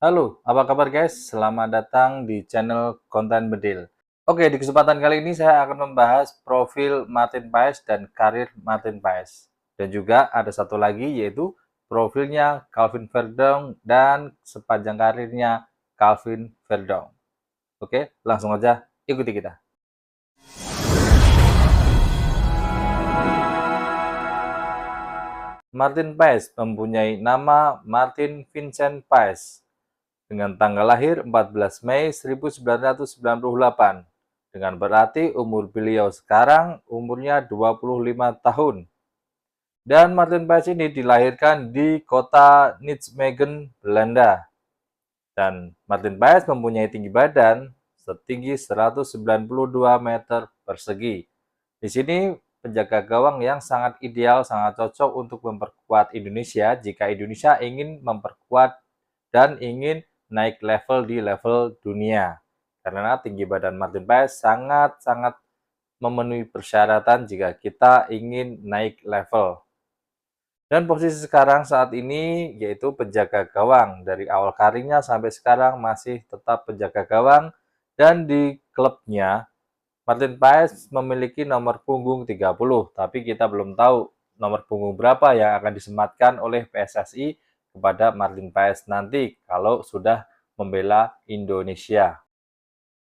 Halo, apa kabar guys? Selamat datang di channel Konten Bedil. Oke, di kesempatan kali ini saya akan membahas profil Martin Paes dan karir Martin Paes. Dan juga ada satu lagi yaitu profilnya Calvin Verdong dan sepanjang karirnya Calvin Verdong. Oke, langsung aja ikuti kita. Martin Paes mempunyai nama Martin Vincent Paes dengan tanggal lahir 14 Mei 1998. Dengan berarti umur beliau sekarang umurnya 25 tahun. Dan Martin Paes ini dilahirkan di kota Nijmegen, Belanda. Dan Martin Paes mempunyai tinggi badan setinggi 192 meter persegi. Di sini penjaga gawang yang sangat ideal, sangat cocok untuk memperkuat Indonesia jika Indonesia ingin memperkuat dan ingin naik level di level dunia. Karena tinggi badan Martin Paes sangat-sangat memenuhi persyaratan jika kita ingin naik level. Dan posisi sekarang saat ini yaitu penjaga gawang. Dari awal karirnya sampai sekarang masih tetap penjaga gawang. Dan di klubnya, Martin Paes memiliki nomor punggung 30. Tapi kita belum tahu nomor punggung berapa yang akan disematkan oleh PSSI kepada Martin Paes nanti kalau sudah membela Indonesia.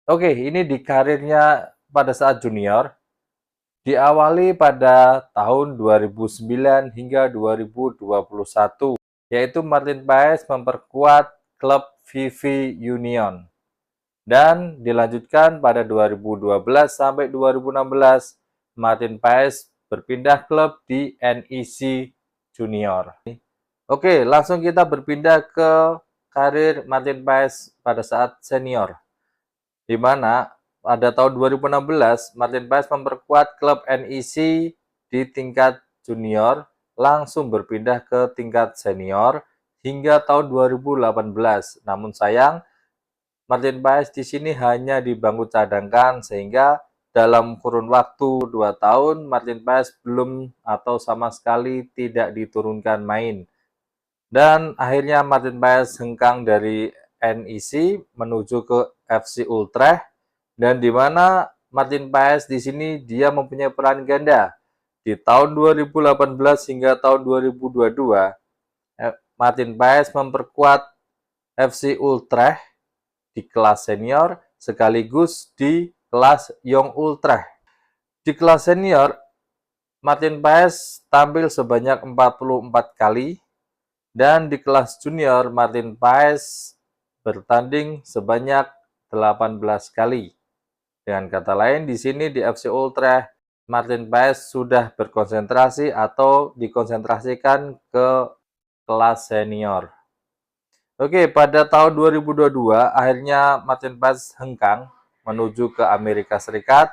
Oke, ini di karirnya pada saat junior. Diawali pada tahun 2009 hingga 2021, yaitu Martin Paes memperkuat klub VV Union. Dan dilanjutkan pada 2012 sampai 2016, Martin Paes berpindah klub di NEC Junior. Oke, langsung kita berpindah ke karir Martin Paes pada saat senior, di mana pada tahun 2016, Martin Paes memperkuat klub NEC di tingkat junior, langsung berpindah ke tingkat senior hingga tahun 2018. Namun sayang, Martin Paes di sini hanya di bangku cadangkan sehingga dalam kurun waktu 2 tahun, Martin Paes belum atau sama sekali tidak diturunkan main. Dan akhirnya Martin Paes hengkang dari NEC menuju ke FC Utrecht, dan di mana Martin Paes di sini dia mempunyai peran ganda. Di tahun 2018 hingga tahun 2022, Martin Paes memperkuat FC Utrecht di kelas senior sekaligus di kelas Young Utrecht. Di kelas senior, Martin Paes tampil sebanyak 44 kali, dan di kelas junior, Martin Paes bertanding sebanyak 18 kali. Dengan kata lain, di sini di FC Utrecht, Martin Paes sudah berkonsentrasi atau dikonsentrasikan ke kelas senior. Oke, pada tahun 2022, akhirnya Martin Paes hengkang menuju ke Amerika Serikat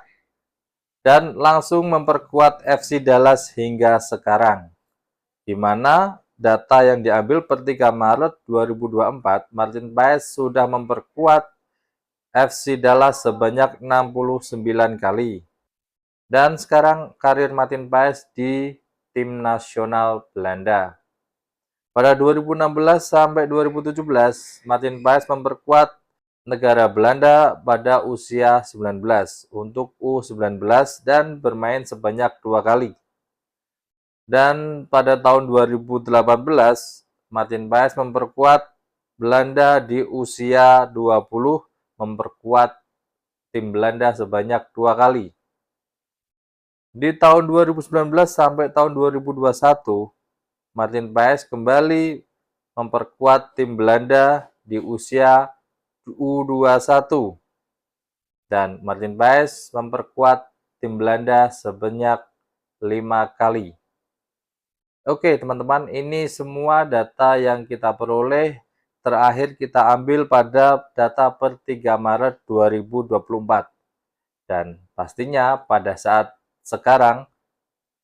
dan langsung memperkuat FC Dallas hingga sekarang. Di mana data yang diambil per 3 Maret 2024, Martin Paes sudah memperkuat FC Dallas sebanyak 69 kali. Dan sekarang karir Martin Paes di tim nasional Belanda. Pada 2016 sampai 2017, Martin Paes memperkuat negara Belanda pada usia 19 untuk U19 dan bermain sebanyak 2 kali. Dan pada tahun 2018, Martin Paes memperkuat Belanda di usia 20, memperkuat tim Belanda sebanyak 2 kali. Di tahun 2019 sampai tahun 2021, Martin Paes kembali memperkuat tim Belanda di usia U21. Dan Martin Paes memperkuat tim Belanda sebanyak 5 kali. Oke teman-teman, ini semua data yang kita peroleh terakhir kita ambil pada data per 3 Maret 2024. Dan pastinya pada saat sekarang,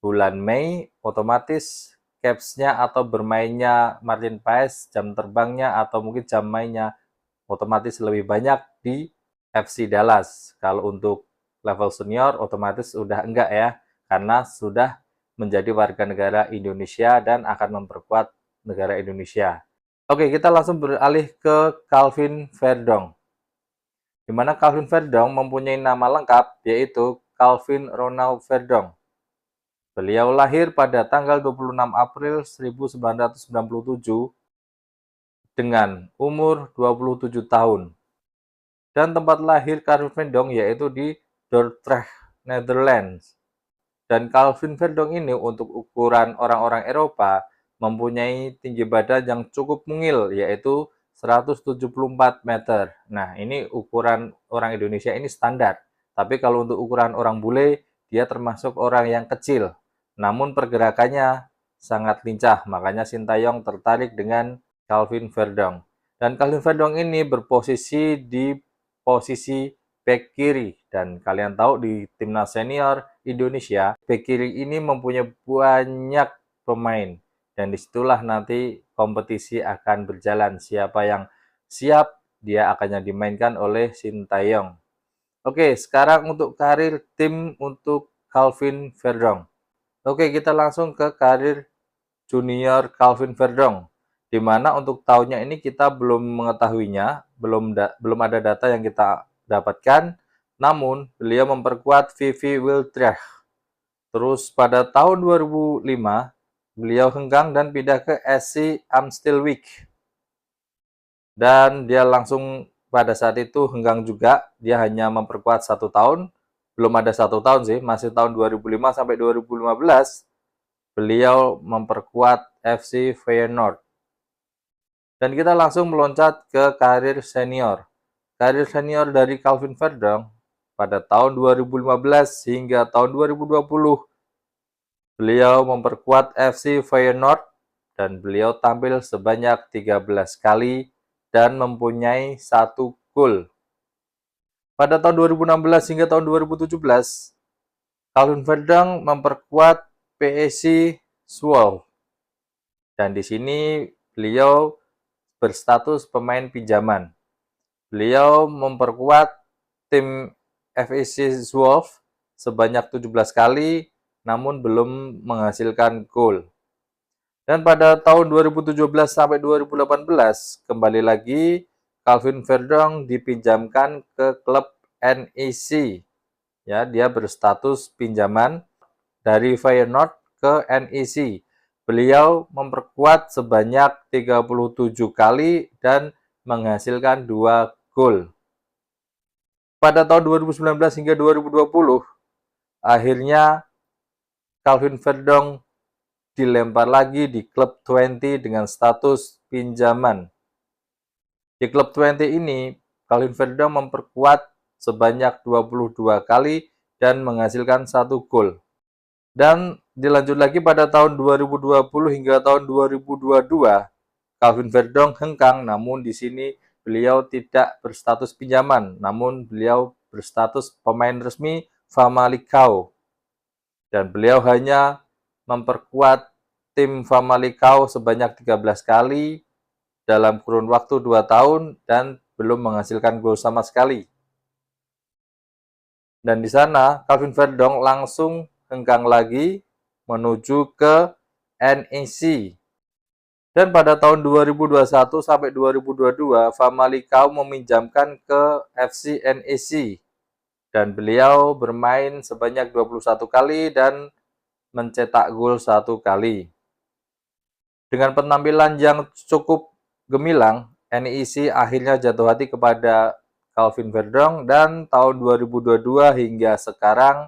bulan Mei, otomatis caps-nya atau bermainnya Martin Paes, jam terbangnya atau mungkin jam mainnya otomatis lebih banyak di FC Dallas. Kalau untuk level senior otomatis udah enggak ya, karena sudah menjadi warga negara Indonesia dan akan memperkuat negara Indonesia. Oke, kita langsung beralih ke Calvin Verdong. Di mana Calvin Verdong mempunyai nama lengkap yaitu Calvin Ronald Verdong. Beliau lahir pada tanggal 26 April 1997 dengan umur 27 tahun. Dan tempat lahir Calvin Verdong yaitu di Dordrecht, Netherlands. Dan Calvin Verdong ini untuk ukuran orang-orang Eropa mempunyai tinggi badan yang cukup mungil, yaitu 174 meter. Nah, ini ukuran orang Indonesia ini standar. Tapi kalau untuk ukuran orang bule, dia termasuk orang yang kecil. Namun pergerakannya sangat lincah, makanya Sintayong tertarik dengan Calvin Verdong. Dan Calvin Verdong ini berposisi di posisi bek kiri. Dan kalian tahu di timnas senior Indonesia, bek kiri ini mempunyai banyak pemain. Dan disitulah nanti kompetisi akan berjalan. Siapa yang siap, dia akan dimainkan oleh Sintayong. Oke, sekarang untuk karir tim untuk Calvin Verdong. Oke, kita langsung ke karir junior Calvin Verdong. Di mana untuk tahunnya ini kita belum mengetahuinya, belum ada data yang kita dapatkan. Namun, beliau memperkuat VV Utrecht. Terus pada tahun 2005, beliau hengkang dan pindah ke SC Amstelvik. Dan dia langsung pada saat itu hengkang juga, dia hanya memperkuat 1 tahun. Belum ada 1 tahun sih, masih tahun 2005 sampai 2015. Beliau memperkuat FC Feyenoord. Dan kita langsung meloncat ke karir senior. Karir senior dari Calvin Verdong pada tahun 2015 hingga tahun 2020. Beliau memperkuat FC Feyenoord dan beliau tampil sebanyak 13 kali dan mempunyai 1 gol. Pada tahun 2016 hingga tahun 2017, Calvin Verdong memperkuat PSC Zwolle. Dan di sini beliau berstatus pemain pinjaman. Beliau memperkuat tim FSC Zwolle sebanyak 17 kali, namun belum menghasilkan gol. Dan pada tahun 2017 sampai 2018, kembali lagi Calvin Verdong dipinjamkan ke klub NEC. Ya, dia berstatus pinjaman dari Feyenoord ke NEC. Beliau memperkuat sebanyak 37 kali dan menghasilkan 2 gol. Pada tahun 2019 hingga 2020, akhirnya Calvin Verdong dilempar lagi di klub 20 dengan status pinjaman. Di klub 20 ini, Calvin Verdong memperkuat sebanyak 22 kali dan menghasilkan 1 gol. Dan dilanjut lagi pada tahun 2020 hingga tahun 2022, Calvin Verdong hengkang, namun di sini beliau tidak berstatus pinjaman, namun beliau berstatus pemain resmi Famalicão. Dan beliau hanya memperkuat tim Famalicão sebanyak 13 kali dalam kurun waktu 2 tahun dan belum menghasilkan gol sama sekali. Dan di sana Calvin Verdong langsung hengkang lagi menuju ke NEC. Dan pada tahun 2021 sampai 2022, Famalicão meminjamkan ke FC NEC. Dan beliau bermain sebanyak 21 kali dan mencetak gol 1 kali. Dengan penampilan yang cukup gemilang, NEC akhirnya jatuh hati kepada Calvin Verdong dan tahun 2022 hingga sekarang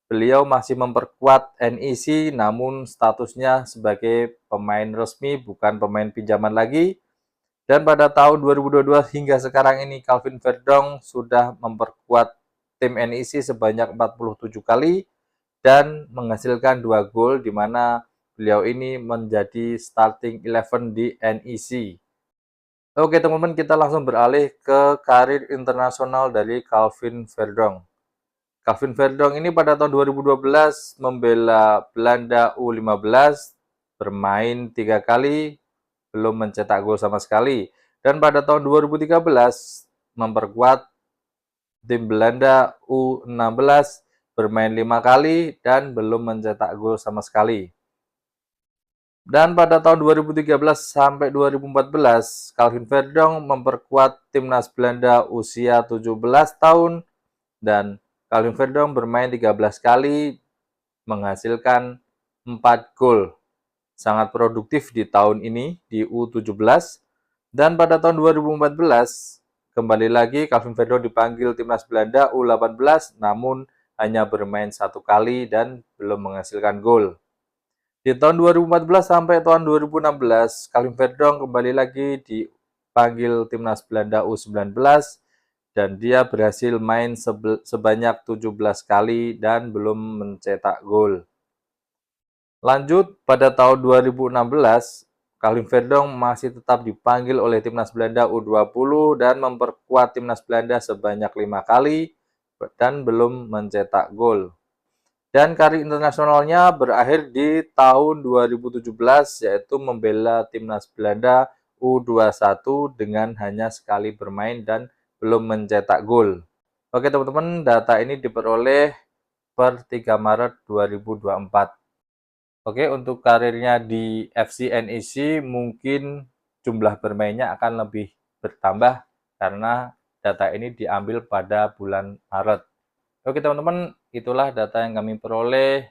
beliau masih memperkuat NEC, namun statusnya sebagai pemain resmi, bukan pemain pinjaman lagi. Dan pada tahun 2022 hingga sekarang ini, Calvin Verdong sudah memperkuat tim NEC sebanyak 47 kali dan menghasilkan 2 gol, di mana beliau ini menjadi starting 11 di NEC. Oke teman-teman, kita langsung beralih ke karir internasional dari Calvin Verdong. Calvin Verdong ini pada tahun 2012 membela Belanda U15, bermain 3 kali, belum mencetak gol sama sekali. Dan pada tahun 2013 memperkuat tim Belanda U16, bermain 5 kali dan belum mencetak gol sama sekali. Dan pada tahun 2013 sampai 2014, Calvin Verdonk memperkuat timnas Belanda usia 17 tahun dan Calvin Verdonk bermain 13 kali menghasilkan 4 gol. Sangat produktif di tahun ini di U17. Dan pada tahun 2014, kembali lagi Calvin Verdonk dipanggil timnas Belanda U18 namun hanya bermain 1 kali dan belum menghasilkan gol. Di tahun 2014 sampai tahun 2016, Calvin Verdonk kembali lagi dipanggil timnas Belanda U19 dan dia berhasil main sebanyak 17 kali dan belum mencetak gol. Lanjut, pada tahun 2016, Calvin Verdonk masih tetap dipanggil oleh timnas Belanda U20 dan memperkuat timnas Belanda sebanyak 5 kali dan belum mencetak gol. Dan karir internasionalnya berakhir di tahun 2017, yaitu membela timnas Belanda U21 dengan hanya sekali bermain dan belum mencetak gol. Oke teman-teman, data ini diperoleh per 3 Maret 2024. Oke, untuk karirnya di FC NEC mungkin jumlah bermainnya akan lebih bertambah karena data ini diambil pada bulan Maret. Oke teman-teman, itulah data yang kami peroleh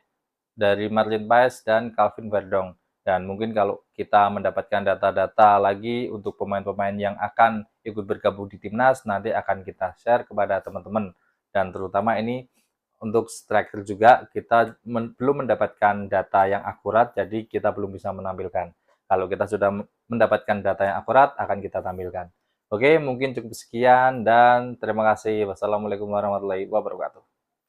dari Martin Paes dan Calvin Verdonk. Dan mungkin kalau kita mendapatkan data-data lagi untuk pemain-pemain yang akan ikut bergabung di timnas, nanti akan kita share kepada teman-teman. Dan terutama ini untuk striker juga, kita belum mendapatkan data yang akurat, jadi kita belum bisa menampilkan. Kalau kita sudah mendapatkan data yang akurat, akan kita tampilkan. Oke, mungkin cukup sekian dan terima kasih. Wassalamualaikum warahmatullahi wabarakatuh.